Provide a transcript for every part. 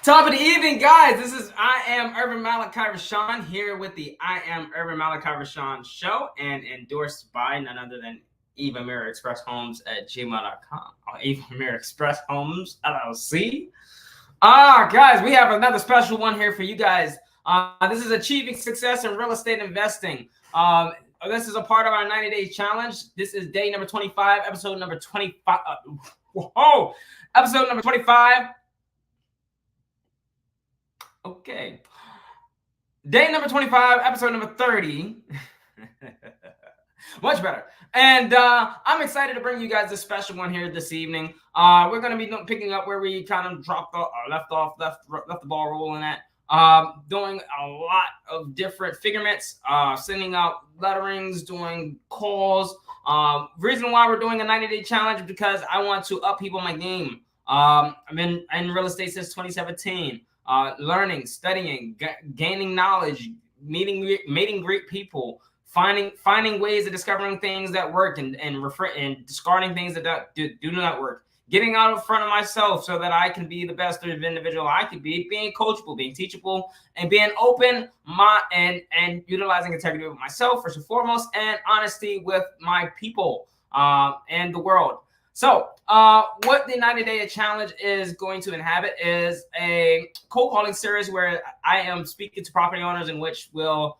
Top of the evening, guys. I am Urban Malachi-RESEAN here with the I Am Urban Malachi-RESEAN show, and endorsed by none other than Eva Mirror Express Homes at gmail.com. Eva Mirror Express Homes LLC. Guys, we have another special one here for you guys. This is Achieving Success in Real Estate Investing. This is a part of our 90-day challenge. This is day number 25, episode number 25. Episode number 25. Okay. Day number 25, episode number 30. Much better. And I'm excited to bring you guys a special one here this evening. We're going to be picking up where we kind of left the ball rolling at. Doing a lot of different figurements, sending out letterings, doing calls. Reason why we're doing a 90-day challenge is because I want to up people my game. I've been in real estate since 2017. Learning, studying, gaining knowledge, meeting great people, finding ways of discovering things that work and discarding things that do not work. Getting out in front of myself so that I can be the best individual I could be, being coachable, being teachable, and being open, and utilizing integrity with myself first and foremost, and honesty with my people and the world. So what the 90-day challenge is going to inhabit is a cold calling series where I am speaking to property owners, in which you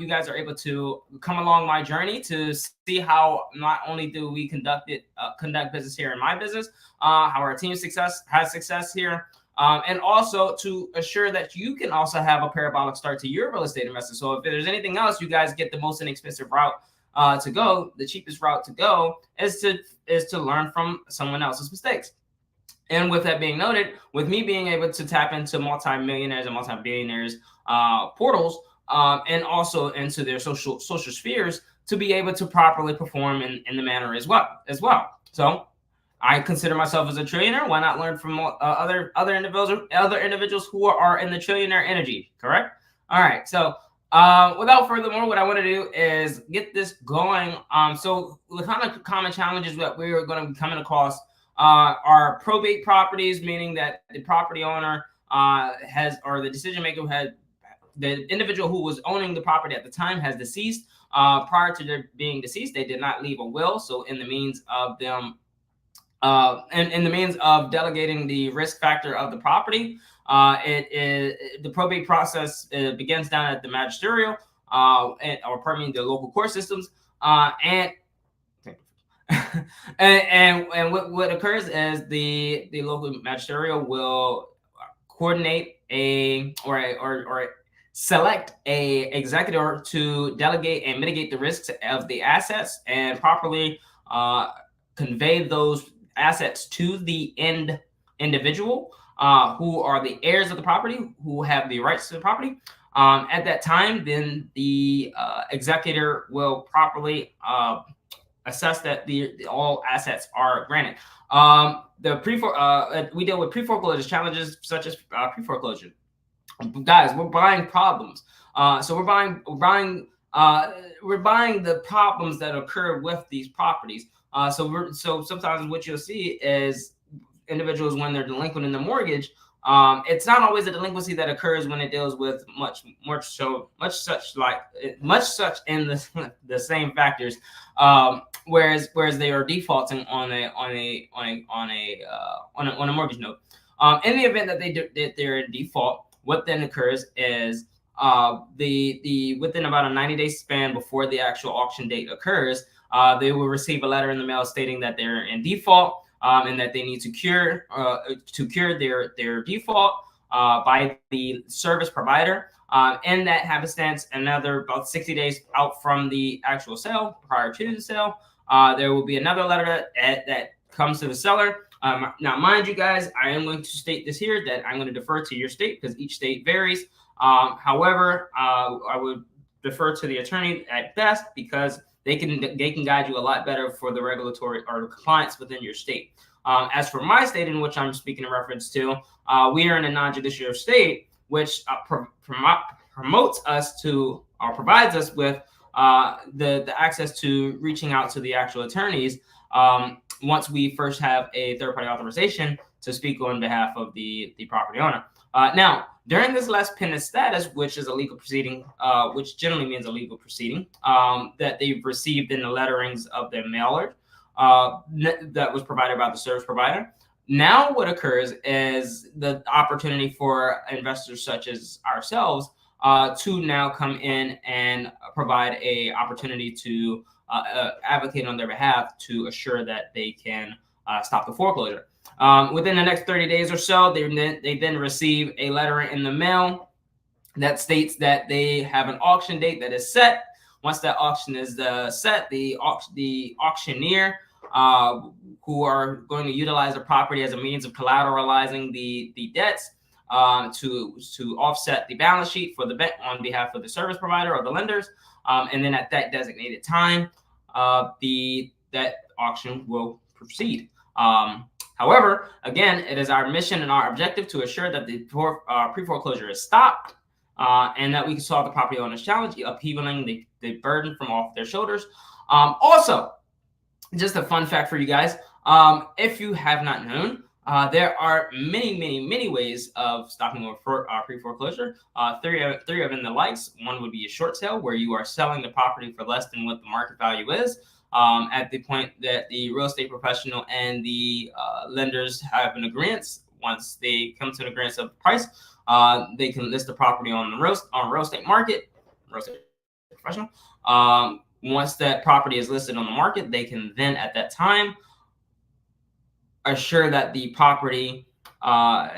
guys are able to come along my journey to see how not only do we conduct business here in my business, how our team has success here, and also to assure that you can also have a parabolic start to your real estate investment. So if there's anything else, you guys get the most inexpensive route to go. The cheapest route to go is to learn from someone else's mistakes. And with that being noted, with me being able to tap into multi-millionaires and multi-billionaires portals, and also into their social spheres to be able to properly perform in the manner as well. So I consider myself as a trillionaire. Why not learn from other individuals who are in the trillionaire energy? Correct. All right. So without further ado, what I want to do is get this going. So the kind of common challenges that we're going to be coming across are probate properties, meaning that the property owner or the decision maker the individual who was owning the property at the time has deceased. Prior to their being deceased, they did not leave a will. So in the means of them, in the means of delegating the risk factor of the property, the probate process begins down at the magisterial, the local court systems, and what occurs is the local magisterial will coordinate or select a executor to delegate and mitigate the risks of the assets and properly convey those assets to the end individual who are the heirs of the property, who have the rights to the property. At that time, then the executor will properly assess that all assets are granted. We deal with pre-foreclosure challenges such as pre-foreclosure. Guys, we're buying problems. So we're buying the problems that occur with these properties. So sometimes what you'll see is individuals, when they're delinquent in the mortgage, it's not always a delinquency that occurs when it deals with much such in the same factors. Whereas they are defaulting on a mortgage note. In the event that they're in default, what then occurs is within about a 90-day span before the actual auction date occurs, they will receive a letter in the mail stating that they're in default, and that they need to cure their default by the service provider. And that happenstance, another about 60 days out from the actual sale, prior to the sale, there will be another letter that comes to the seller. Now, mind you guys, I am going to state this here that I'm going to defer to your state because each state varies. However, I would defer to the attorney at best because they can guide you a lot better for the regulatory or the compliance within your state. As for my state, in which I'm speaking in reference to, we are in a non-judicial state, which promotes us to or provides us with the access to reaching out to the actual attorneys once we first have a third-party authorization to speak on behalf of the property owner. Now, during this less pending status, which is a legal proceeding, which generally means a legal proceeding, that they've received in the letterings of their mailer that was provided by the service provider. Now what occurs is the opportunity for investors such as ourselves to now come in and provide a opportunity to advocate on their behalf to assure that they can stop the foreclosure. Within the next 30 days or so, they then receive a letter in the mail that states that they have an auction date that is set. Once that auction is set, the auctioneer who are going to utilize the property as a means of collateralizing the debts to offset the balance sheet for the bank on behalf of the service provider or the lenders, and then at that designated time, that auction will proceed. However, again, it is our mission and our objective to assure that the pre-foreclosure is stopped and that we can solve the property owner's challenge, upheavaling the burden from off their shoulders. Also, just a fun fact for you guys, if you have not known, there are many ways of stopping a pre-foreclosure. Three of them the likes. One would be a short sale, where you are selling the property for less than what the market value is. At the point that the real estate professional and the lenders have an agreement. Once they come to an agreement of price, they can list the property on the real estate market. Real estate professional. Once that property is listed on the market, they can then at that time assure that the property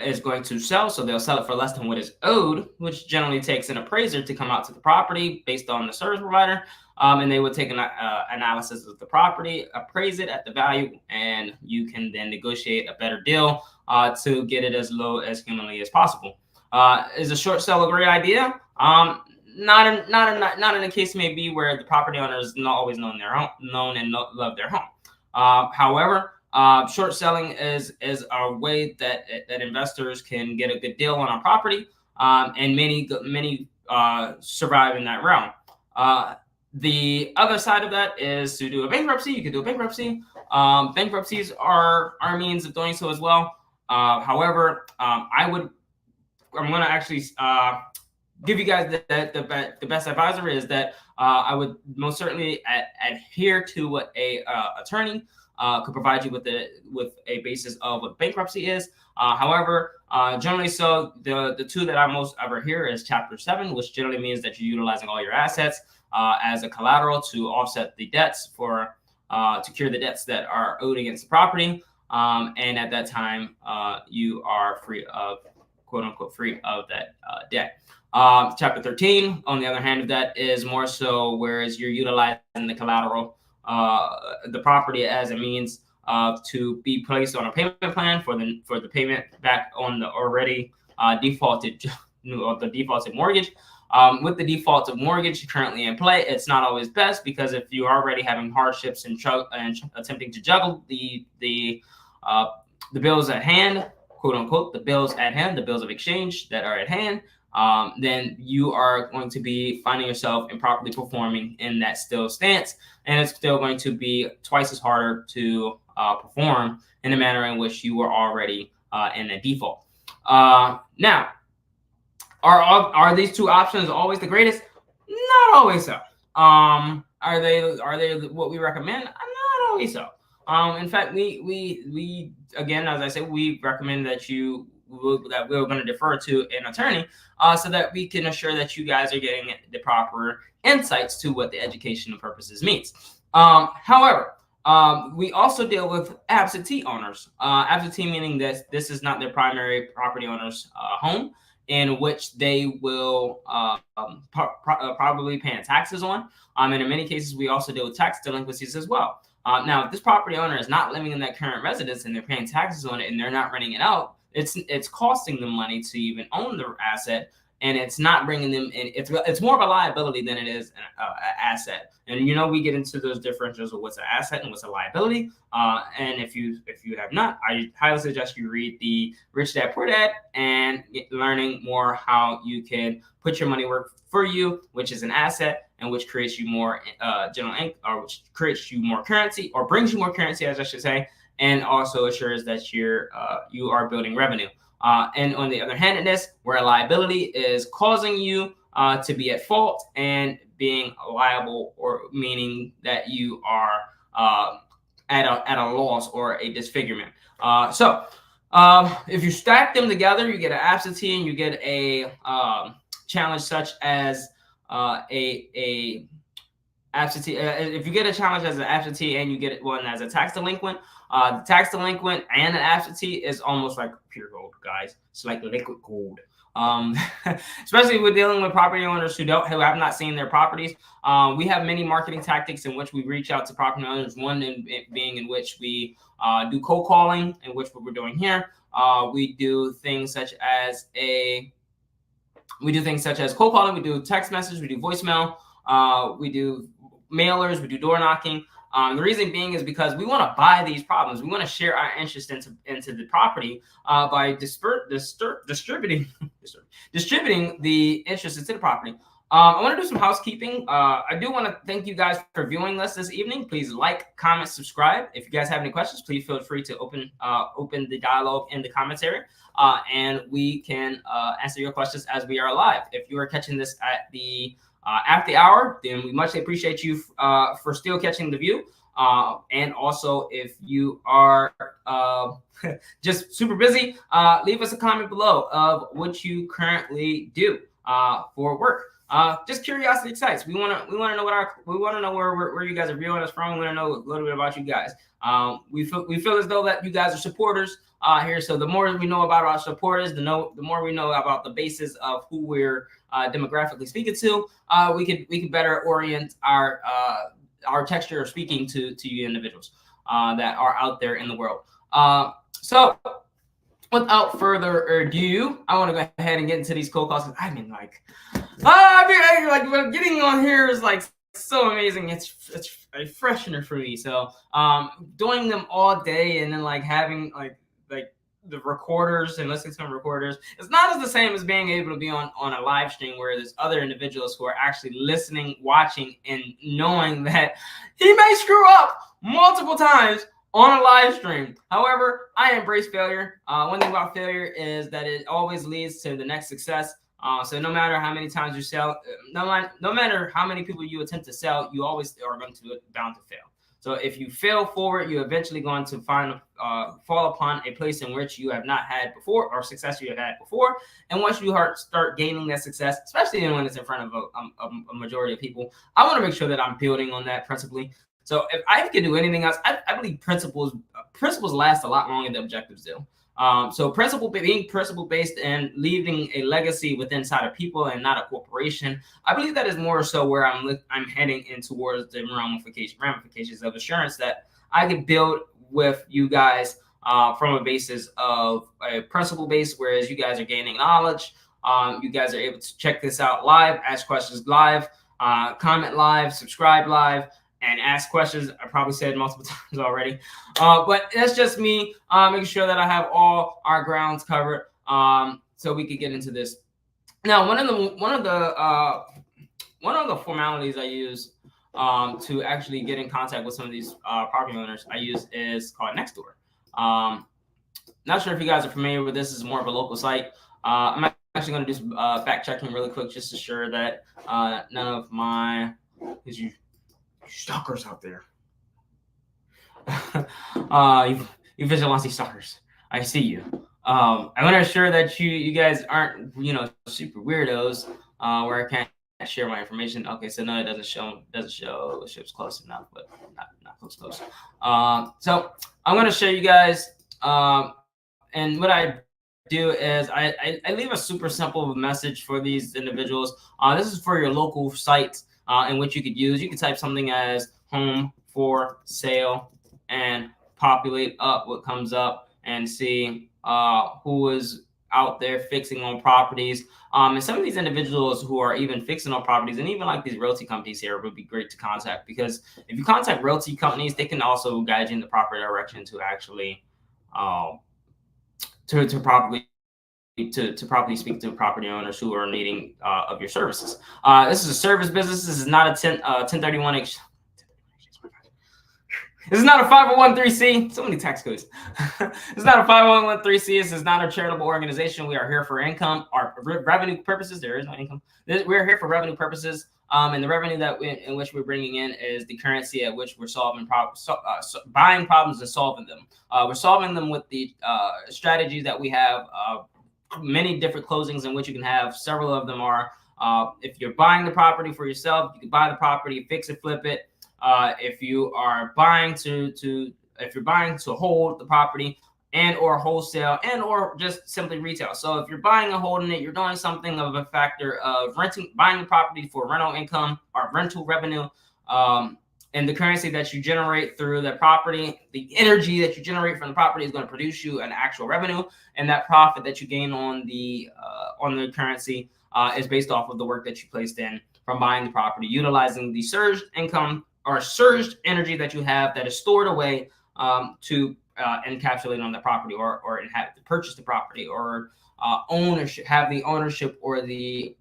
is going to sell. So they'll sell it for less than what is owed, which generally takes an appraiser to come out to the property based on the service provider. And they would take an analysis of the property, appraise it at the value, and you can then negotiate a better deal to get it as low as humanly as possible. Is a short sale a great idea? Not in a case maybe where the property owner is not always known and love their home. However, short selling is a way that investors can get a good deal on a property, and many survive in that realm. The other side of that is to do a bankruptcy. You can do a bankruptcy. Bankruptcies are our means of doing so as well. However, I'm going to actually give you guys the best advisor is that I would most certainly adhere to what a attorney could provide you with a basis of what bankruptcy is. However, generally, so the two that I most ever hear is Chapter 7, which generally means that you're utilizing all your assets as a collateral to offset the debts to cure the debts that are owed against the property. And at that time, you are free of, quote unquote, free of that debt. Chapter 13, on the other hand of that, is more so whereas you're utilizing the collateral, the property as a means to be placed on a payment plan for the payment back on the already defaulted mortgage. With the defaulted mortgage currently in play, it's not always best, because if you're already having hardships and attempting to juggle the bills at hand, quote unquote, the bills at hand, the bills of exchange that are at hand, then you are going to be finding yourself improperly performing in that still stance, and it's still going to be twice as harder to perform in the manner in which you were already in a default. Now, are these two options always the greatest? Not always so. Are they what we recommend? Not always so. In fact, we again, as I said, we recommend that we're going to defer to an attorney so that we can assure that you guys are getting the proper insights to what the educational purposes means. However, we also deal with absentee owners. Absentee meaning that this is not their primary property owner's home, in which they will probably paying taxes on. And in many cases, we also deal with tax delinquencies as well. Now, if this property owner is not living in that current residence and they're paying taxes on it and they're not renting it out, it's costing them money to even own the asset, and it's not bringing them in. It's more of a liability than it is an asset. And we get into those differentials of what's an asset and what's a liability. And if you have not, I highly suggest you read the Rich Dad Poor Dad and learning more how you can put your money work for you, which is an asset, and which creates you more general income, or which creates you more currency, or brings you more currency, as I should say, and also assures that you are building revenue. And on the other handedness, where a liability is causing you to be at fault and being liable, or meaning that you are at a loss or a disfigurement. If you stack them together, you get an absentee and you get a challenge such as a absentee. If you get a challenge as an absentee and you get one as a tax delinquent, the tax delinquent and an absentee is almost like pure gold, guys. It's like liquid gold. Especially with dealing with property owners who have not seen their properties. We have many marketing tactics in which we reach out to property owners. One being in which we do cold calling, in which what we're doing here. We do things such as cold calling. We do text message. We do voicemail. We do mailers. We do door knocking. The reason being is because we want to buy these problems. We want to share our interest into the property by distributing the interest into the property. I want to do some housekeeping. I do want to thank you guys for viewing us this evening. Please like, comment, subscribe. If you guys have any questions, please feel free to open the dialogue in the comments area, and we can answer your questions as we are live. If you are catching this at the after the hour, then we much appreciate you for still catching the view. And also, if you are just super busy, leave us a comment below of what you currently do for work. Just curiosity excites. We want to know where you guys are viewing us from. We want to know a little bit about you guys. We feel as though that you guys are supporters here. So the more we know about our supporters, the more we know about the basis of who we're demographically speaking to. We can better orient our texture of speaking to you individuals that are out there in the world. So without further ado, I want to go ahead and get into these cold calls. I mean, getting on here is like so amazing. It's a freshener for me. So doing them all day and then like having like the recorders and listening to some recorders, it's not as the same as being able to be on a live stream where there's other individuals who are actually listening, watching, and knowing that he may screw up multiple times on a live stream. However, I embrace failure. One thing about failure is that it always leads to the next success. So no matter how many times you sell, no matter how many people you attempt to sell, you always are going to bound to fail. So if you fail forward, you're eventually going to fall upon a place in which you have not had before, or success you have had before. And once you start gaining that success, especially when it's in front of a majority of people, I want to make sure that I'm building on that principally. So if I could do anything else, I believe principles last a lot longer than objectives do. So being principle based and leaving a legacy within inside of people and not a corporation, I believe that is more so where I'm heading in towards the ramifications of assurance that I could build with you guys from a basis of a principle base, whereas you guys are gaining knowledge. You guys are able to check this out live, ask questions live, comment live, subscribe live, and ask questions. I probably said multiple times already, but that's just me making sure that I have all our grounds covered, so we could get into this. Now, one of the formalities I use to actually get in contact with some of these property owners is called Nextdoor. Not sure if you guys are familiar with this. It's more of a local site. I'm actually going to do some fact checking really quick, just to ensure that none of my stalkers out there. You vigilante stalkers, I see you. I want to assure that you guys aren't super weirdos where I can't share my information. Okay, so no, it doesn't show the ship's close enough, but not close. So I'm going to show you guys, and what I do is I leave a super simple message for these individuals. This is for your local site. In which you could use. You could type something as home for sale and populate up what comes up and see who is out there fixing on properties. And some of these individuals who are even fixing on properties, and even like these realty companies here, would be great to contact, because if you contact realty companies, they can also guide you in the proper direction to actually to properly speak to property owners who are needing of your services. This is a service business. This is not a 1031 This is not a 501c. So many tax codes. It's not a 501c. This is not a charitable organization. We are here for income or revenue purposes. There is no income. We're here for revenue purposes. And the revenue that in which we're bringing in is the currency at which we're solving problems, buying problems and solving them. We're solving them with the strategies that we have. Many different closings in which you can have. Several of them are if you're buying the property for yourself, you can buy the property, fix it, flip it. If you are buying if you're buying to hold the property and or wholesale and or just simply retail. So if you're buying and holding it, you're doing something of a factor of buying the property for rental income or rental revenue. And the currency that you generate through the property, the energy that you generate from the property is going to produce you an actual revenue, and that profit that you gain on the currency is based off of the work that you placed in from buying the property, utilizing the surged income or surged energy that you have that is stored away to encapsulate on the property or have to purchase the property or ownership, have the ownership or the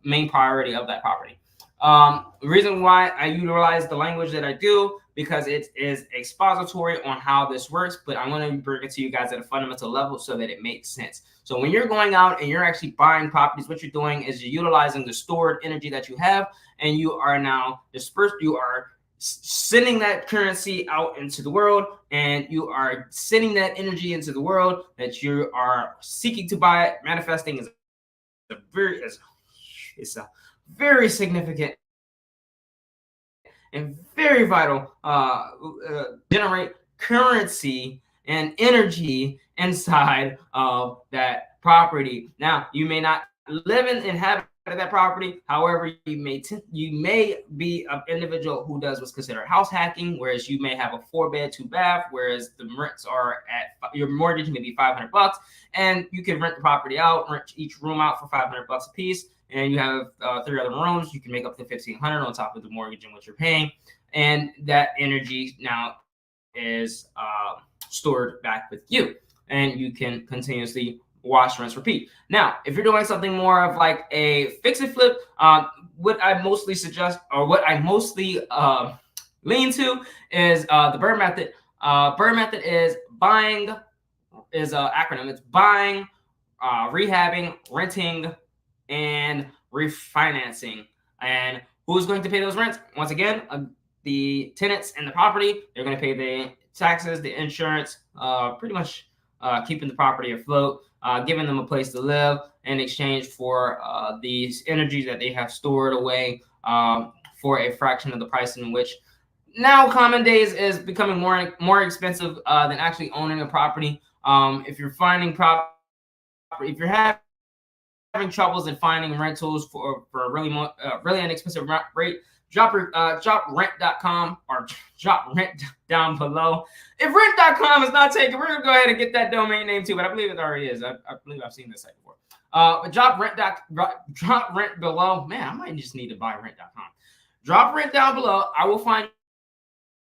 main priority of that property. The reason why I utilize the language that I do, because it is expository on how this works, but I want to bring it to you guys at a fundamental level so that it makes sense. So when you're going out and you're actually buying properties, what you're doing is you're utilizing the stored energy that you have, and you are now dispersed. You are sending that currency out into the world, and you are sending that energy into the world that you are seeking to buy it. Manifesting is a very significant and very vital generate currency and energy inside of that property. Now, you may not live in inhabit that property. However, you may be an individual who does what's considered house hacking, whereas you may have a 4-bed, 2-bath, whereas the rents are at your mortgage may be $500, and you can rent the property out, rent each room out for $500 a piece. And you have 3 other rooms, you can make up to $1,500 on top of the mortgage and what you're paying. And that energy now is stored back with you, and you can continuously wash, rinse, repeat. Now, if you're doing something more of like a fix and flip, what I mostly suggest, or what I mostly lean to, is the BIRD method. BIRD method is buying, is an acronym. It's buying, rehabbing, renting, and refinancing. And who's going to pay those rents? Once again, the tenants and the property. They're going to pay the taxes, the insurance, pretty much keeping the property afloat, giving them a place to live in exchange for these energies that they have stored away for a fraction of the price, in which now common days is becoming more expensive than actually owning a property. If you're finding if you're having troubles in finding rentals for a really inexpensive rate, drop rent.com or drop rent down below. If rent.com is not taken, we're gonna go ahead and get that domain name too, but I believe it already is. I believe I've seen this site before. But drop rent below. Man, I might just need to buy rent.com. Drop rent down below. I will find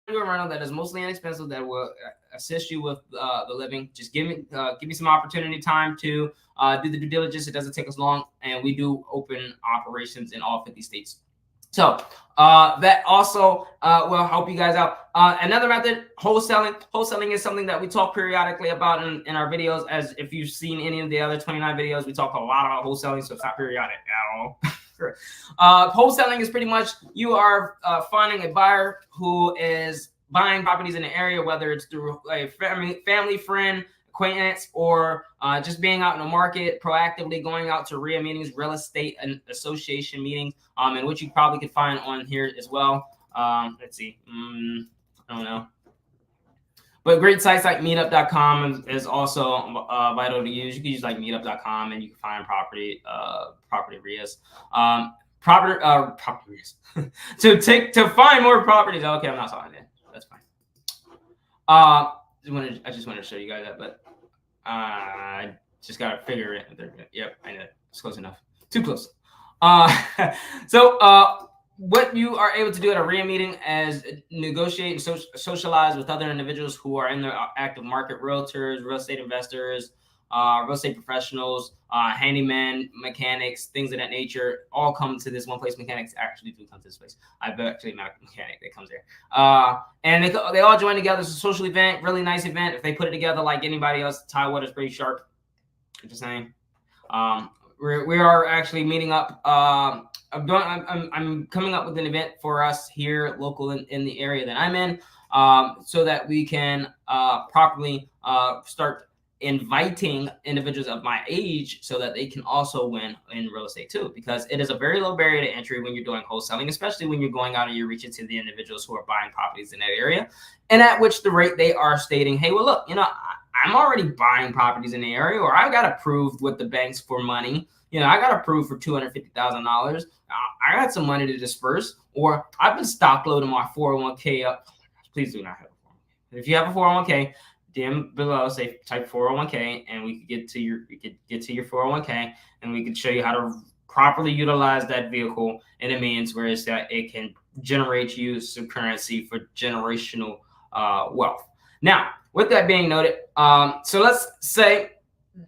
you a rental that is mostly inexpensive that will assist you with the living. Just give me some opportunity time to do the due diligence. It doesn't take us long, and we do open operations in all 50 states. So that also will help you guys out. Another method, wholesaling. Wholesaling is something that we talk periodically about in our videos. As if you've seen any of the other 29 videos, we talk a lot about wholesaling, so it's not periodic at all. Wholesaling is pretty much you are finding a buyer who is buying properties in the area, whether it's through a family friend, acquaintance, or just being out in the market, proactively going out to RIA meetings, real estate and association meetings, and which you probably could find on here as well. Let's see, I don't know. But great sites like meetup.com is also vital to use. You can use like meetup.com, and you can find property RIAs. Property RIAs. to find more properties. Okay, I'm not talking that. That's fine. I just wanted to show you guys that, but I just gotta figure it. Yep, I know it's close enough. Too close. So what you are able to do at a RIA meeting is negotiate and socialize with other individuals who are in the active market, realtors, real estate investors, real estate professionals, handyman, mechanics, things of that nature, all come to this one place. Mechanics actually do come to this place. I've actually met a mechanic that comes there. And they all join together. It's a social event, really nice event. If they put it together like anybody else, Tidewater's pretty sharp. I'm just saying. We are actually meeting up. I'm coming up with an event for us here local in the area that I'm in, so that we can properly start inviting individuals of my age so that they can also win in real estate too, because it is a very low barrier to entry when you're doing wholesaling, especially when you're going out and you're reaching to the individuals who are buying properties in that area, and at which the rate they are stating, hey, well, look, I'm already buying properties in the area, or I got approved with the banks for money. I got approved for $250,000. I got some money to disperse, or I've been stock loading my 401k up. Please do not have a 401k. If you have a 401k, DM below, say type 401k, and we could get to your 401k, and we could show you how to properly utilize that vehicle in a means where it's that it can generate you some currency for generational wealth. Now, with that being noted, so let's say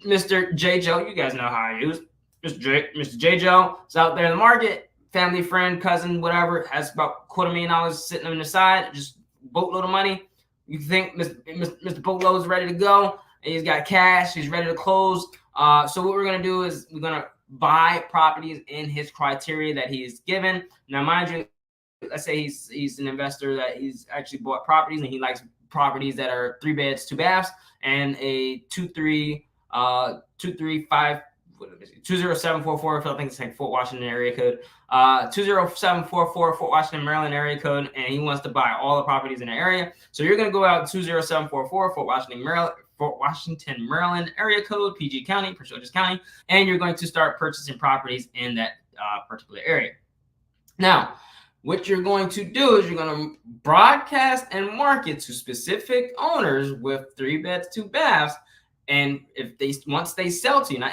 Mr. J. Joe, you guys know how I use Mr. J. Joe is out there in the market, family, friend, cousin, whatever, has about $250,000 sitting on the side, just boatload of money. You think Mr. Boatload is ready to go, and he's got cash, he's ready to close. So what we're going to do is we're going to buy properties in his criteria that he's given. Now, mind you, let's say he's an investor that he's actually bought properties, and he likes properties that are 3 beds, 2 baths, and a 23744. I think it's like Fort Washington area code. 20744 Fort Washington, Maryland area code, and he wants to buy all the properties in the area. So you're going to go out 20744 Fort Washington, Maryland area code, PG County, Prince George's County, and you're going to start purchasing properties in that particular area. Now, what you're going to do is you're going to broadcast and market to specific owners with 3 beds, 2 baths. And once they sell to you,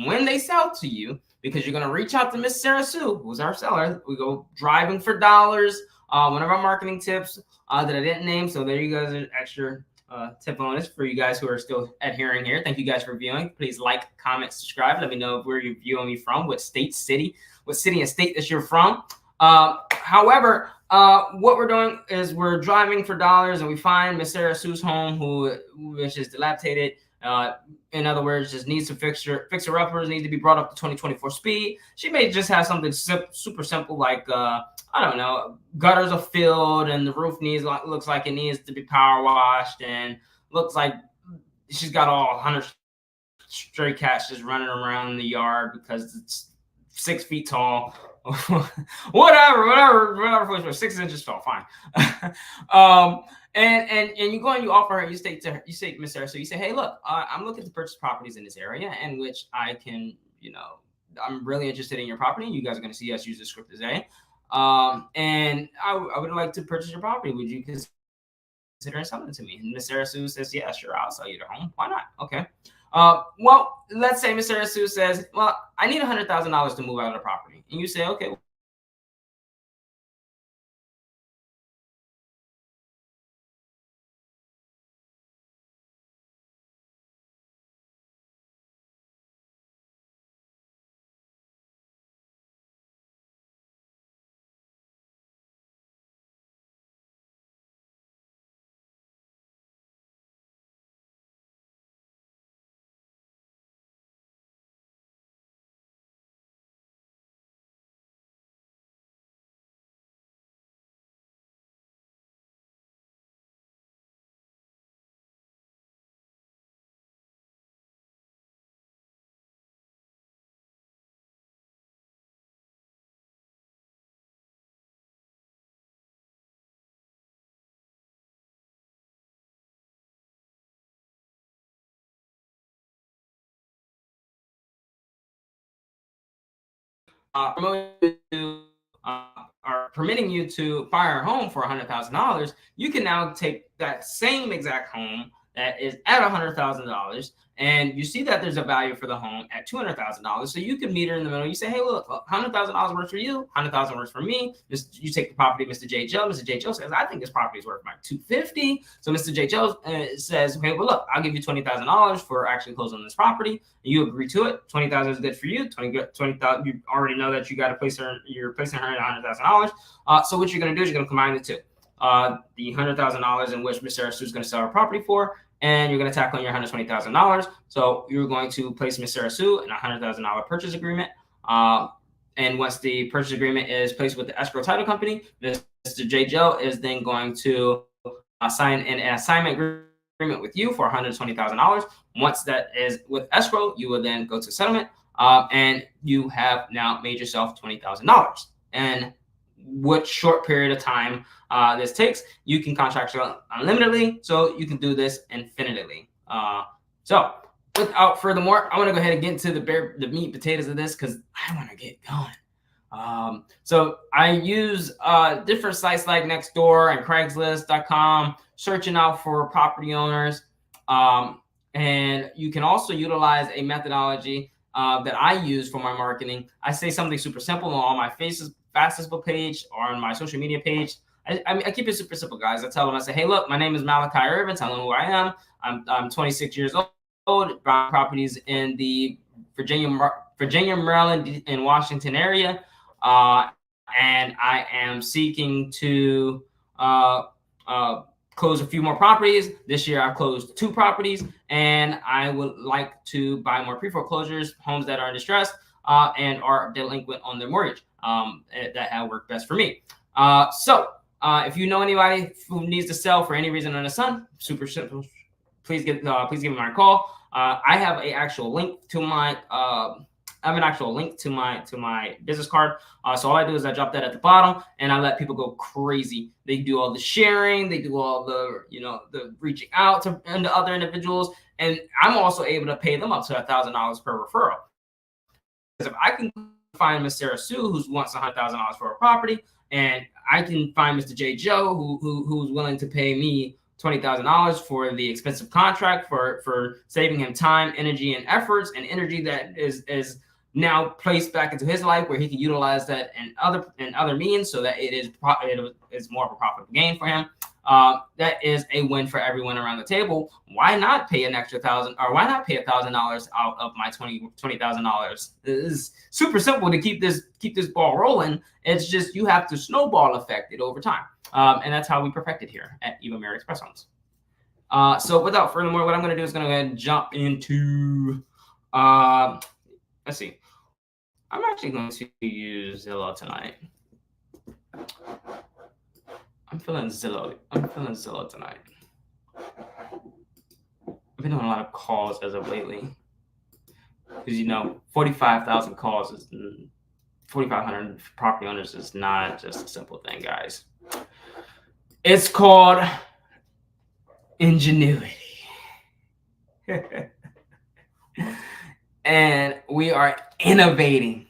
when they sell to you, because you're going to reach out to Miss Sarah Sue, who's our seller. We go driving for dollars. One of our marketing tips that I didn't name. So there you guys, an extra tip bonus for you guys who are still adhering here. Thank you guys for viewing. Please like, comment, subscribe. Let me know where you're viewing me from, what city and state that you're from. However, what we're doing is we're driving for dollars, and we find Miss Sarah Sue's home, which is dilapidated. In other words, just needs some fixer-uppers, needs to be brought up to 2024 speed. She may just have something super simple like, I don't know, gutters are filled and the roof looks like it needs to be power washed, and looks like she's got all 100 stray cats just running around the yard because it's 6 feet tall. whatever, 6 inches tall, fine. And you go and you offer her, you say, Miss Sarah, so you say, hey, look, I'm looking to purchase properties in this area in which I can, I'm really interested in your property. You guys are going to see us use the script today. And I would like to purchase your property. Would you consider selling it to me? And Miss Sarah Sue says, yeah, sure, I'll sell you the home. Why not? Okay. Well, let's say Miss Sarah Sue says, well, I need $100,000 to move out of the property. And you say, okay, are permitting you to buy our home for $100,000, you can now take that same exact home that is at $100,000, and you see that there's a value for the home at $200,000. So you can meet her in the middle. You say, hey, look, $100,000 works for you, $100,000 works for me. You take the property, Mr. J. Joe. Mr. J. Joe says, I think this property is worth like $250,000. So Mr. J. Joe says, okay, well, look, I'll give you $20,000 for actually closing on this property. You agree to it. $20,000 is good for you. $20,000. You already know that you got to place her. You're placing her at $100,000. So what you're going to do is you're going to combine the two. The $100,000 in which Ms. Sarasu is going to sell her property for, and you're going to tack on your $120,000. So you're going to place Ms. Sarasu in a $100,000 purchase agreement. And once the purchase agreement is placed with the escrow title company, Mr. J. Joe is then going to sign an assignment agreement with you for $120,000. Once that is with escrow, you will then go to settlement, and you have now made yourself $20,000. And what short period of time this takes, you can contract unlimitedly, so you can do this infinitely. So without furthermore, I want to go ahead and get into the meat and potatoes of this because I want to get going. So I use different sites like Nextdoor and Craigslist.com, searching out for property owners. And you can also utilize a methodology that I use for my marketing. I say something super simple on my Facebook page or on my social media page. I keep it super simple, guys. I tell them, I say, hey, look, my name is Malachi-RESEAN. Tell them who I am. I'm 26 years old, buying properties in the Virginia, Maryland, and Washington area. And I am seeking to close a few more properties. This year I've closed 2 properties, and I would like to buy more pre-foreclosures, homes that are in distress and are delinquent on their mortgage. That have worked best for me. So if you know anybody who needs to sell for any reason under the sun, super simple, please give me my call. I have an actual link to my my business card. So all I do is I drop that at the bottom, and I let people go crazy. They do all the sharing, they do all the the reaching out to other individuals, and I'm also able to pay them up to $1,000 per referral. Because if I can find Miss Sarah Sue who wants $100,000 for a property, and I can find Mr. J. Joe who's willing to pay me $20,000 for the expensive contract for saving him time, energy, and efforts, and energy that is now placed back into his life where he can utilize that in other means, so that it is more of a profitable gain for him. That is a win for everyone around the table. Why not pay an extra $1,000, or why not pay $1,000 out of my $20,000? It is super simple to keep this ball rolling. It's just you have to snowball effect it over time, and that's how we perfect it here at Eva Marie Express Homes. So without furthermore, what I'm going to do is going to go ahead and jump into let's see. I'm actually going to use Zillow tonight. I'm feeling Zillow tonight. I've been doing a lot of calls as of lately. Because 45,000 calls is 4,500 property owners is not just a simple thing, guys. It's called ingenuity. And we are innovating.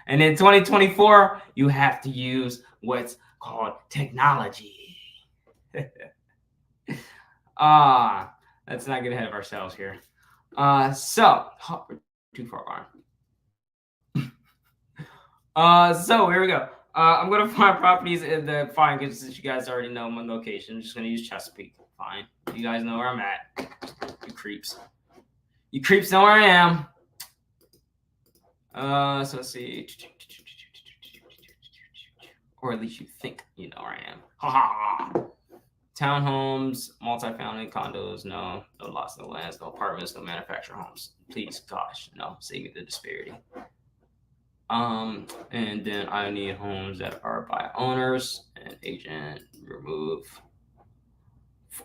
And in 2024, you have to use what's called technology. Let's not get ahead of ourselves here. We're too far on. So here we go. I'm gonna find properties in the fine, because since you guys already know my location, I'm just gonna use Chesapeake. Fine. You guys know where I'm at. You creeps. You creeps know where I am. So let's see. Or at least you think you know where I am. Ha ha. Townhomes, multifamily condos, no lots, no lands, no apartments, no manufactured homes. Please, gosh, no, save me the disparity. And then I need homes that are by owners and agent, remove.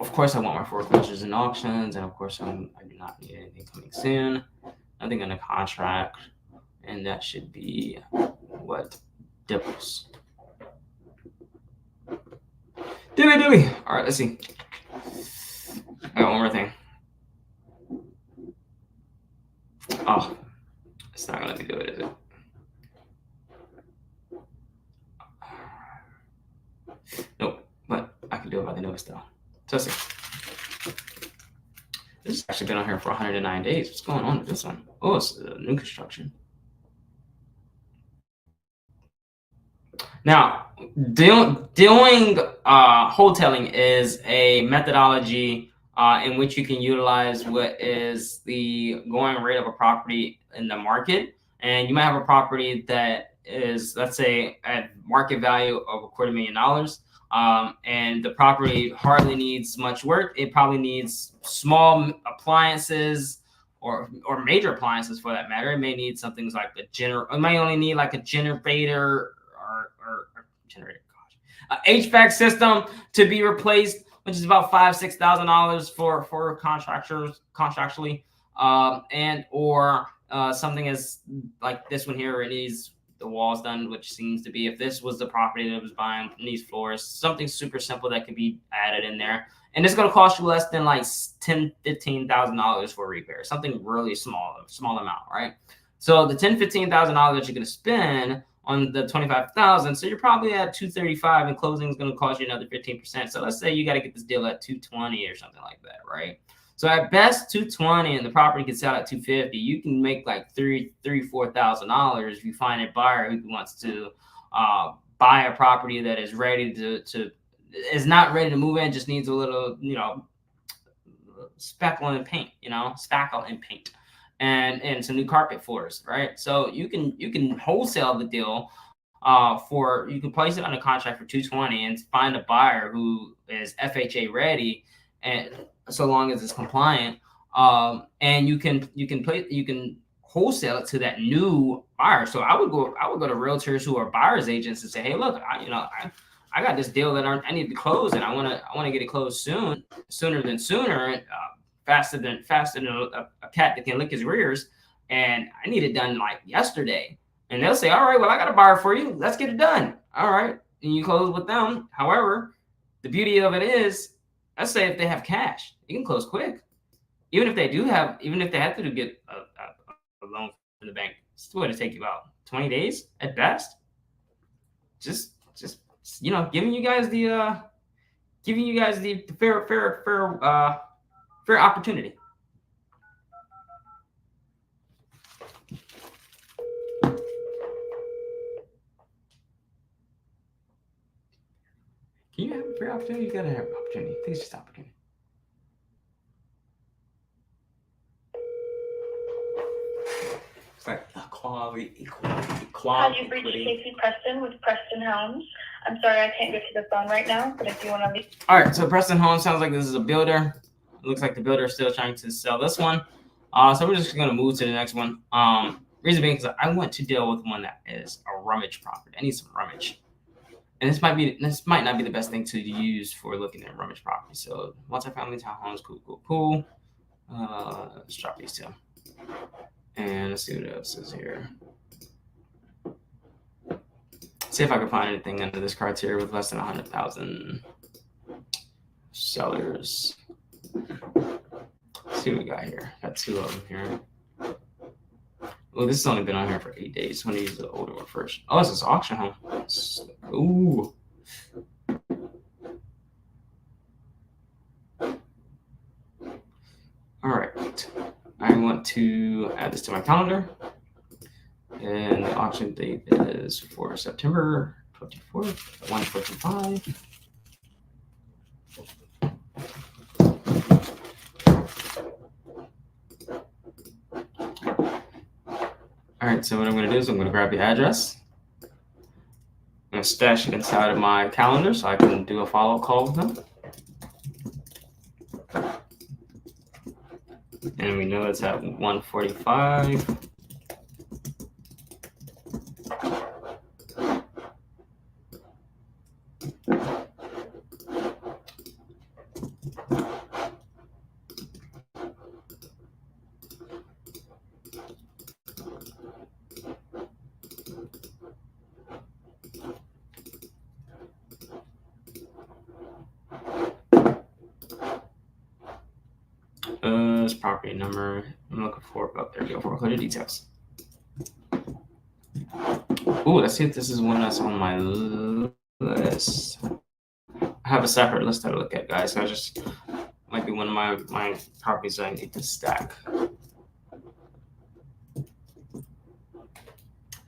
Of course, I want my foreclosures and auctions, and of course, I do not need anything coming soon. Nothing in a contract, and that should be what dibbles. Dibby. All right, let's see. I got one more thing. Oh, it's not gonna let me do it, is it? Nope, but I can do it by the newest though. So let's see. actually been on here for 109 days. What's going on with this one? Oh, it's new construction. Now, doing wholesaling is a methodology in which you can utilize what is the going rate of a property in the market. And you might have a property that is, let's say, at market value of $250,000. And the property hardly needs much work. It probably needs small appliances or major appliances for that matter. It may need some things like it may only need like a generator or generator, HVAC system to be replaced, which is about $5,000-$6,000 for contractually, and or something as like this one here, where it needs the walls done, which seems to be, if this was the property that was buying, needs floors, something super simple that could be added in there, and it's going to cost you less than like $10,000-$15,000 for repair, something really small amount, right? So the $10,000-$15,000 that you're going to spend on the 25,000, so you're probably at 235, and closing is going to cost you another 15%. So let's say you got to get this deal at 220 or something like that, right? So at best 220, and the property can sell at 250. You can make like $4,000 if you find a buyer who wants to buy a property that is ready is not ready to move in, just needs a little, spackle and paint, and some new carpet floors, right? So you can wholesale the deal you can place it on a contract for 220 and find a buyer who is FHA ready, and so long as it's compliant, and you can wholesale it to that new buyer. So I would go to realtors who are buyers agents and say, hey, look, I got this deal that I need to close, and I want to get it closed sooner than sooner. Faster than a cat that can lick his rears, and I need it done like yesterday. And they'll say, all right, well, I got a buyer for you. Let's get it done. All right. And you close with them. However, the beauty of it is, let's say if they have cash, you can close quick. Even if they have to get a loan from the bank, it's going to take you about 20 days at best. Just giving you guys the fair opportunity. Can you have a fair opportunity? You gotta have an opportunity. I think it's just opportunity. It's like equality. Have you reached Casey Preston with Preston Homes? I'm sorry I can't get to the phone right now, but if you want to leave. All right, so Preston Homes sounds like this is a builder. It looks like the builder is still trying to sell this one. So we're just going to move to the next one. Reason being, because I want to deal with one that is a rummage property. I need some rummage. And this might not be the best thing to use for looking at rummage property. So multifamily townhomes, cool. Let's drop these two. And let's see what else is here. See if I can find anything under this criteria with less than 100,000 sellers. Let's see what we got here. Got two of them here. Oh, this has only been on here for 8 days. I'm gonna use the older one first. Oh, this is auction home. Ooh. All right. I want to add this to my calendar. And the auction date is for September 24th, 1:45. All right, so what I'm going to do is I'm going to grab the address. I'm going to stash it inside of my calendar so I can do a follow-up call with them. And we know it's at 1:45. This property number I'm looking for. Oh, there we go. Foreclosure details. Ooh, let's see if this is one that's on my list. I have a separate list to look at, guys. So I just Might be one of my properties I need to stack.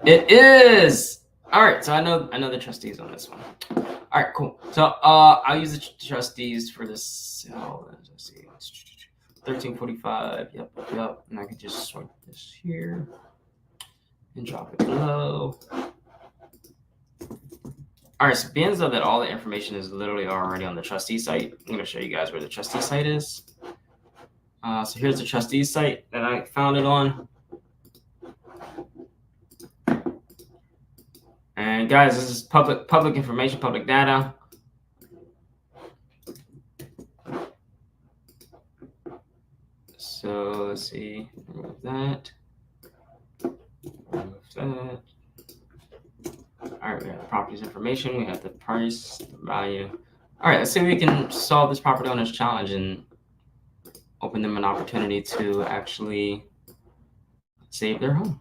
It is. All right, so I know the trustees on this one. All right, cool. So I'll use the trustees for this sale. Let's see, 1345. Yep. And I can just sort this here and drop it below. All right, so being as though that all the information is literally already on the trustee site, I'm going to show you guys where the trustee site is. So here's the trustee site that I found it on. And guys, this is public information, public data. So let's see, remove that. All right, we have the property's information, we have the price, the value. All right, let's see if we can solve this property owner's challenge and open them an opportunity to actually save their home.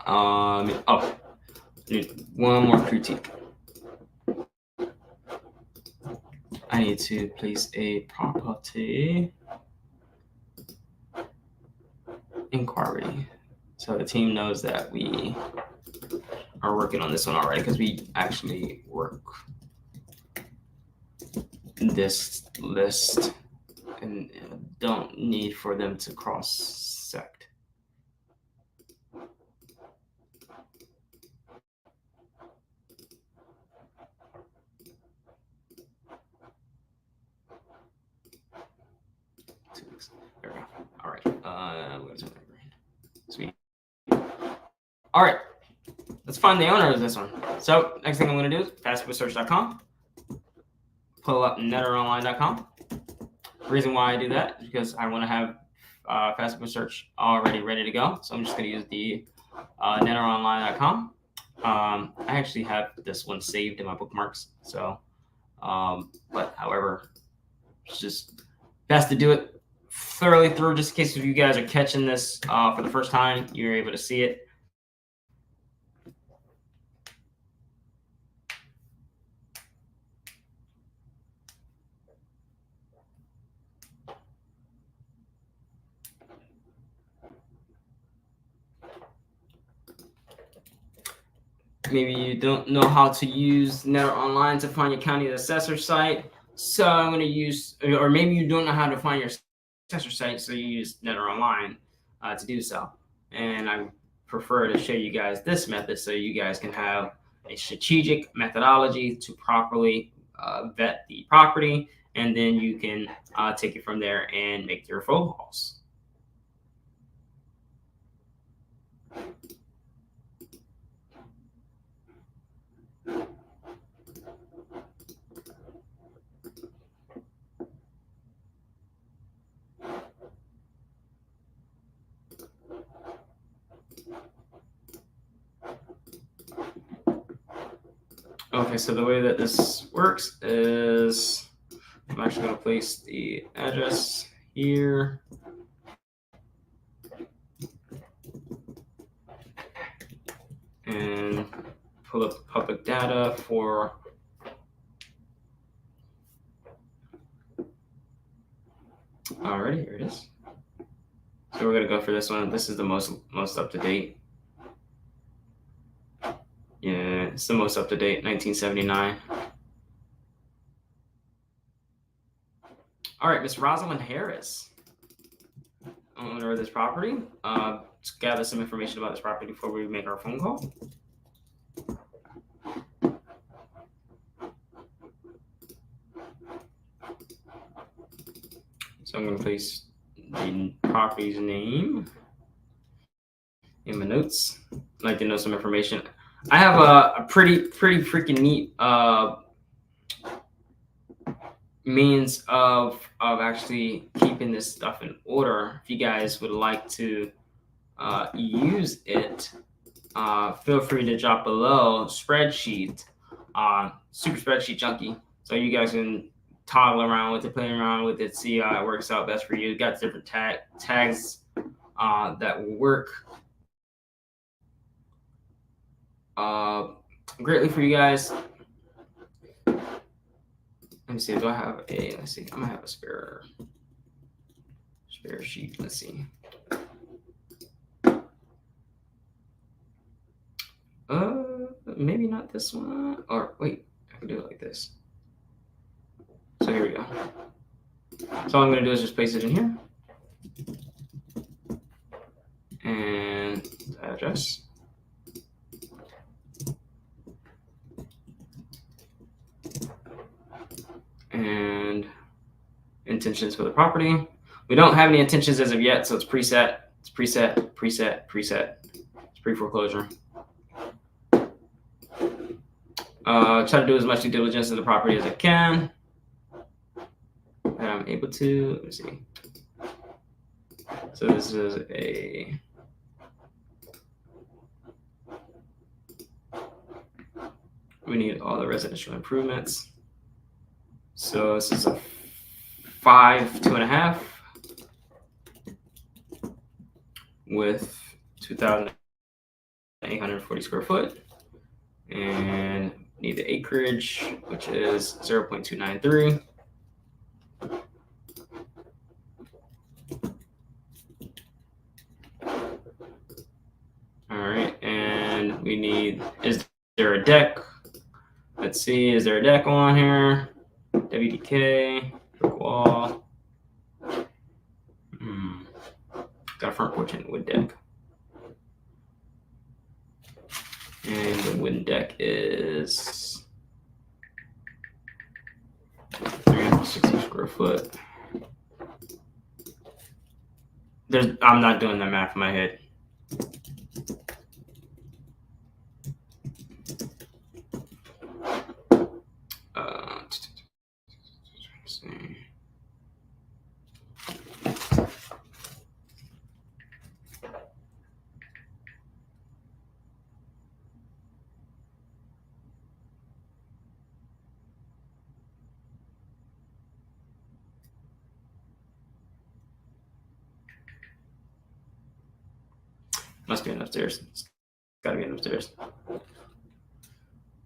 Oh, need one more critique. I need to place a property inquiry so the team knows that we are working on this one already, because we actually work this list and don't need for them to cross-sect. There we go. All right. Sweet. All right. Let's find the owner of this one. So next thing I'm going to do is fastfoodsearch.com. Pull up netteronline.com. The reason why I do that is because I want to have fastfood search already ready to go. So I'm just going to use the netteronline.com. I actually have this one saved in my bookmarks. So, but however, it's just best to do it thoroughly through, just in case if you guys are catching this for the first time, you're able to see it. Maybe you don't know how to use Netter Online to find your county assessor site. So I'm going to use, or maybe you don't know how to find your assessor site, so you use Netter Online to do so. And I prefer to show you guys this method so you guys can have a strategic methodology to properly vet the property, and then you can take it from there and make your phone calls. Okay, so the way that this works is I'm actually going to place the address here. And pull up the public data for alrighty, here it is. So we're going to go for this one. This is the most up to date. Yeah, it's the most up to date, 1979. All right, Miss Rosalind Harris, owner of this property. Let's gather some information about this property before we make our phone call. So I'm going to place the property's name in my notes. I'd like to know some information. I have a pretty freaking neat means of actually keeping this stuff in order. If you guys would like to use it, feel free to drop below spreadsheet, super spreadsheet junkie, so you guys can toggle around with it, play around with it, see how it works out best for you. You got different tags that will work greatly for you guys. Let me see. Do I have a? Let's see. I'm gonna have a spare sheet. Let's see. Maybe not this one. Or wait, I can do it like this. So here we go. So all I'm gonna do is just paste it in here, and address. And intentions for the property. We don't have any intentions as of yet, so it's preset. It's preset, preset, preset. It's pre-foreclosure. Try to do as much due diligence of the property as I can. And I'm able to. Let me see. So this is a. We need all the residential improvements. So this is a 5, 2.5 with 2,840 square foot, and need the acreage, which is 0.293. All right, and we need, is there a deck? Let's see, is there a deck on here? WDK, brick wall. Got a front porch and wood deck. And the wooden deck is 360 square foot. I'm not doing that math in my head. Must be an upstairs. It's gotta be an upstairs.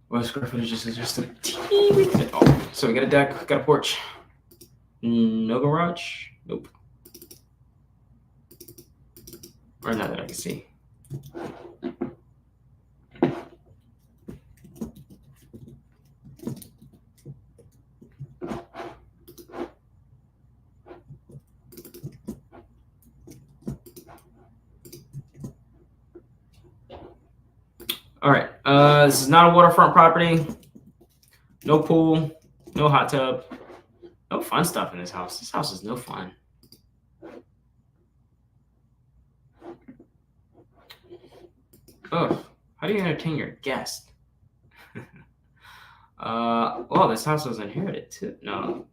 Well, square footage is just a teeny bit. Oh, so we got a deck, got a porch. No garage? Nope. Or not that I can see. All right, this is not a waterfront property. No pool, no hot tub, no fun stuff in this house. This house is no fun. Oh, how do you entertain your guest? Well, this house was inherited too. No,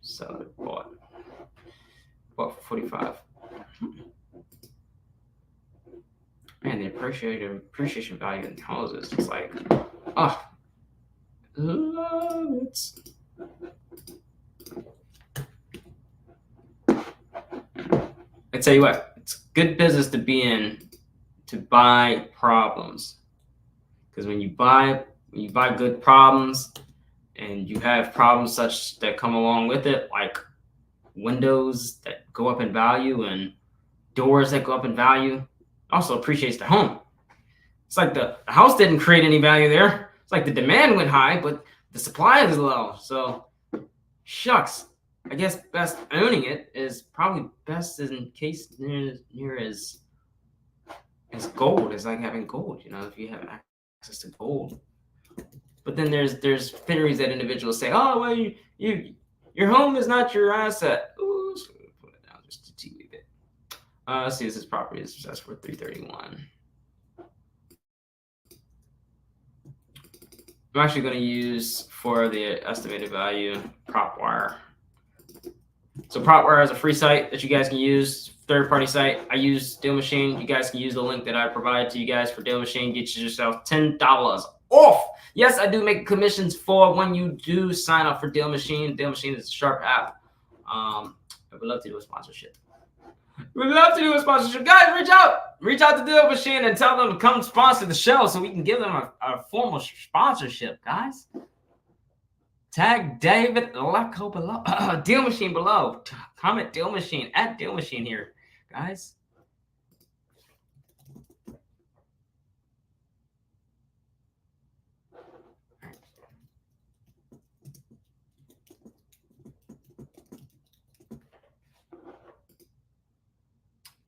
seller bought for 45. Man, the appreciation value in houses is like, oh, love it. I tell you what, it's good business to be in to buy problems, because when you buy good problems, and you have problems such that come along with it, like windows that go up in value and doors that go up in value, also appreciates the home. It's like the house didn't create any value there. It's like the demand went high, but the supply is low. So, shucks. I guess best owning it is probably best in case near as gold is like having gold. You know, if you have access to gold. But then there's theories that individuals say, oh well, your home is not your asset. Ooh, so put it down just a teeny bit. Let's see, this is property is assessed for 331. I'm actually going to use for the estimated value prop wire. So prop wire is a free site that you guys can use, third-party site. I use Deal Machine. You guys can use the link that I provide to you guys for Deal Machine. Get yourself $10 off. Yes, I do make commissions for when you do sign up for Deal Machine. Deal Machine is a sharp app. I would love to do a sponsorship. We'd love to do a sponsorship. Guys, reach out to Deal Machine and tell them to come sponsor the show so we can give them a formal sponsorship, guys. Tag David Lucko below. Deal Machine below. Comment Deal Machine at Deal Machine here, guys.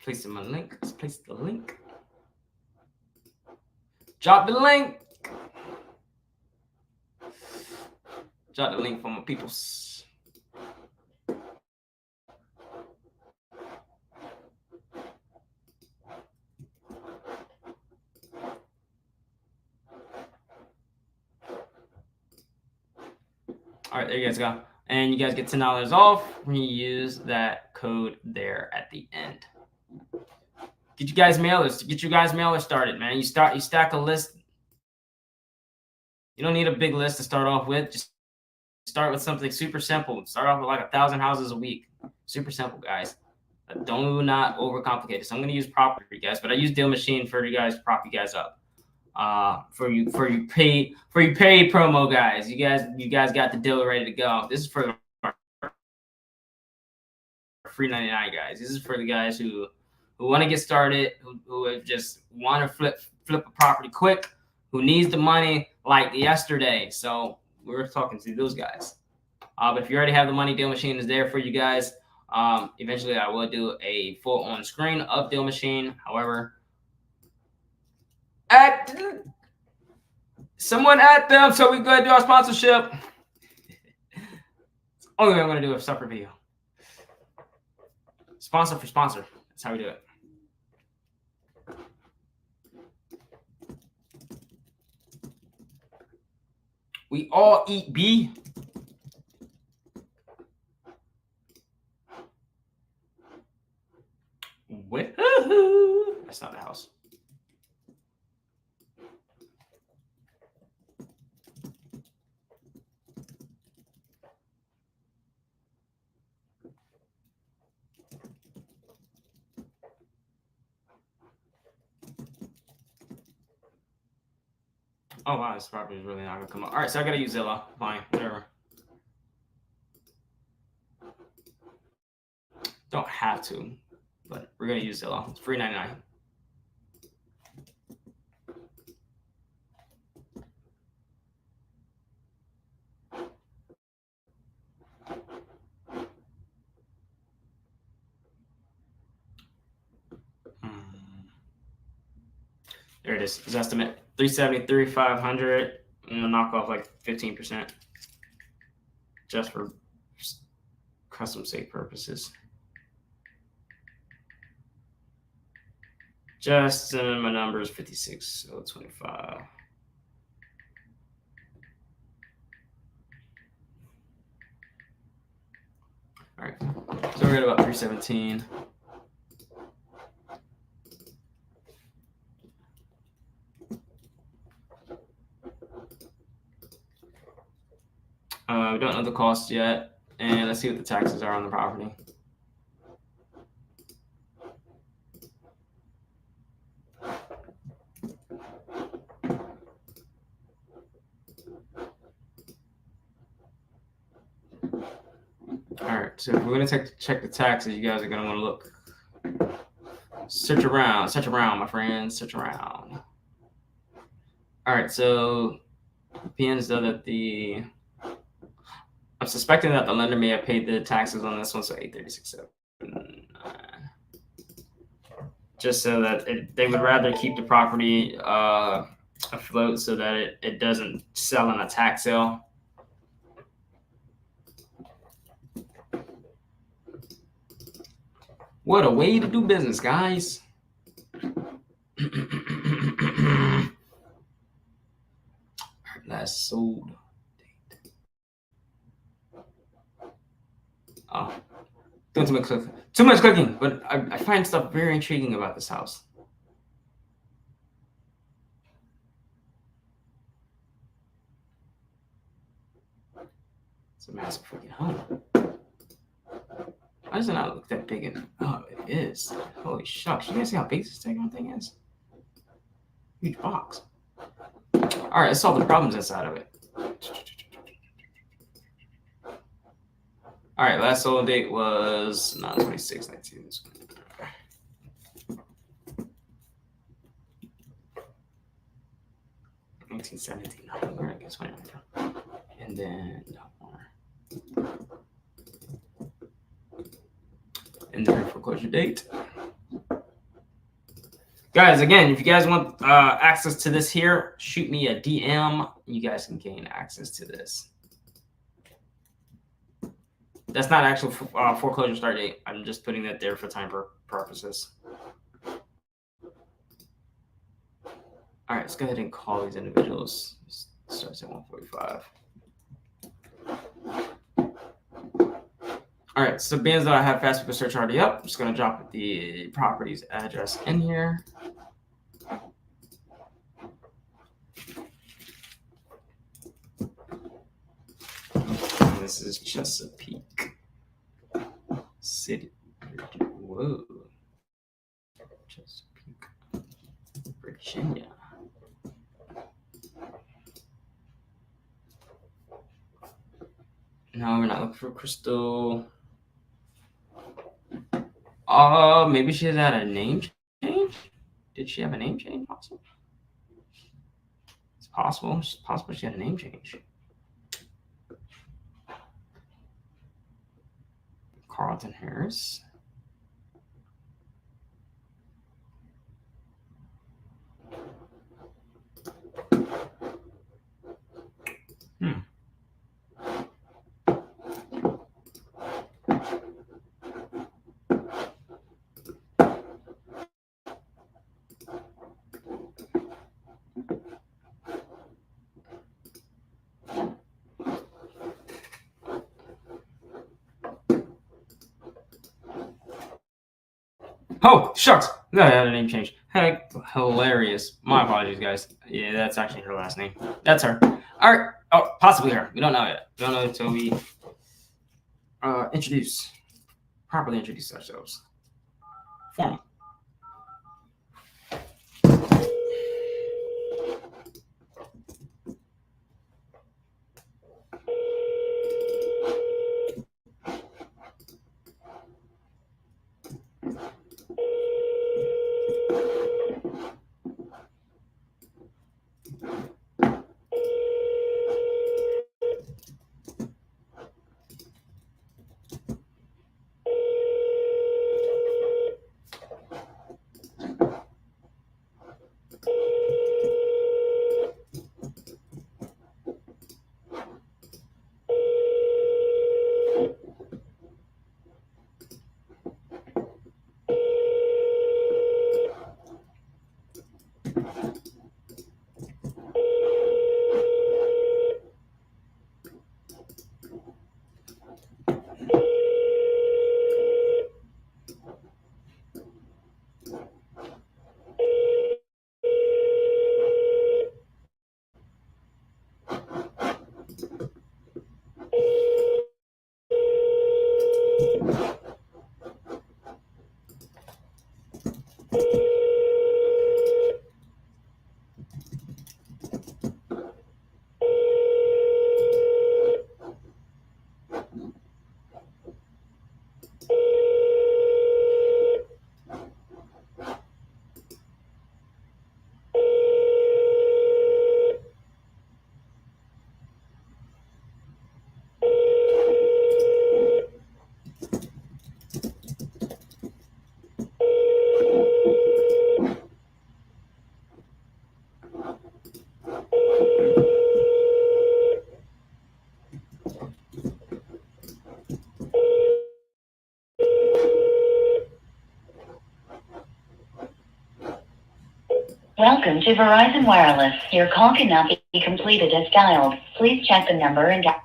Place my link. Let's place the link. Drop the link. Drop the link for my peoples. All right, there you guys go. And you guys get $10 off when you use that code there at the end. Get you guys mailers started, man. You stack a list. You don't need a big list to start off with. Just start with something super simple. Start off with like 1,000 houses a week. Super simple, guys. Do not overcomplicate it. So I'm going to use property, guys, but I use Deal Machine for you guys to prop you guys up. For you pay promo guys. You guys got the deal ready to go. This is for free 99 guys. This is for the guys who want to get started, who just want to flip a property quick, who needs the money like yesterday. So we're talking to those guys. But if you already have the money, Deal Machine is there for you guys. Eventually I will do a full on screen of Deal Machine. However, someone at them so we go ahead and do our sponsorship. Only way I'm going to do a separate video. Sponsor for sponsor. That's how we do it. We all eat B. Woohoo! That's not the house. Oh wow, this property is really not gonna come up. All right, so I gotta use Zillow. Fine, whatever. Don't have to, but we're gonna use Zillow. It's free 99. There it is. His estimate 373, 500. And knock off like 15% just for custom sake purposes. Just my number is 56, so 25. All right, so we're at about 317. We don't know the cost yet, and let's see what the taxes are on the property. All right, so if we're going to check the taxes, you guys are going to want to look. Search around, my friends, search around. All right, so PNs though that I'm suspecting that the lender may have paid the taxes on this one, so 836.79. Just so that they would rather keep the property afloat so that it doesn't sell in a tax sale. What a way to do business, guys. Last sold. Oh, doing too much cooking, but I find stuff very intriguing about this house. It's a massive freaking home. Why does it not look that big? Oh, it is. Holy shucks. You guys see how big this thing is? Huge box. All right, let's solve the problems inside of it. All right, last sold date was not 26/19. 1917. Where did I get 29 from? And then and then foreclosure date. Guys, again, if you guys want access to this here, shoot me a DM. You guys can gain access to this. That's not actual foreclosure start date. I'm just putting that there for time purposes. All right, let's go ahead and call these individuals. Starts at 1:45. All right, so being that I have fast people search already up, I'm just gonna drop the property's address in here. And this is Chesapeake City. Whoa. Chesapeake, Virginia. No, we're not looking for Crystal. Maybe she had a name change. Did she have a name change? Possible. It's possible. It's possible she had a name change. Carlton Harris. Oh, shucks. No, I had a name change. Heck, hilarious. My apologies, guys. Yeah, that's actually her last name. That's her. All right. Oh, possibly her. We don't know yet. We don't know until we properly introduce ourselves. Formal. Welcome to Verizon Wireless. Your call cannot be completed as dialed. Please check the number and dial.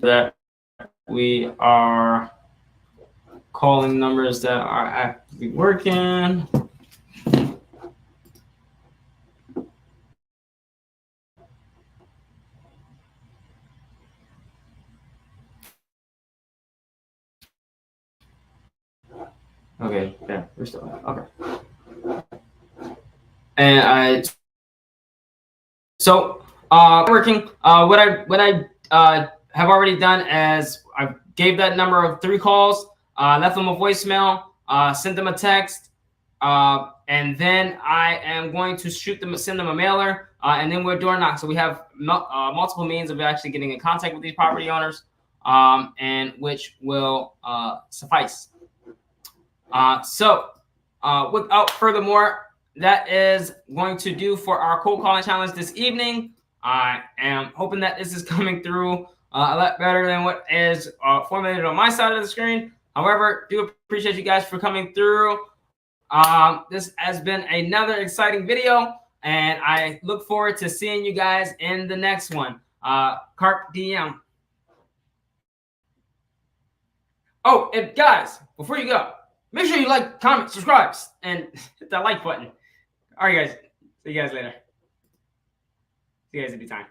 that we are calling numbers that are actively working. Okay, yeah, we're still okay. And working. What I have already done is I gave that number of 3 calls, left them a voicemail, sent them a text, and then I am going to send them a mailer, and then we're door knock. So we have multiple means of actually getting in contact with these property owners, and which will suffice. Without furthermore, that is going to do for our cold calling challenge this evening. I am hoping that this is coming through a lot better than what is formulated on my side of the screen. However, do appreciate you guys for coming through. This has been another exciting video, and I look forward to seeing you guys in the next one. Carp DM. Oh, and guys, before you go, make sure you like, comment, subscribe, and hit that like button. All right, guys. See you guys later. See you guys anytime.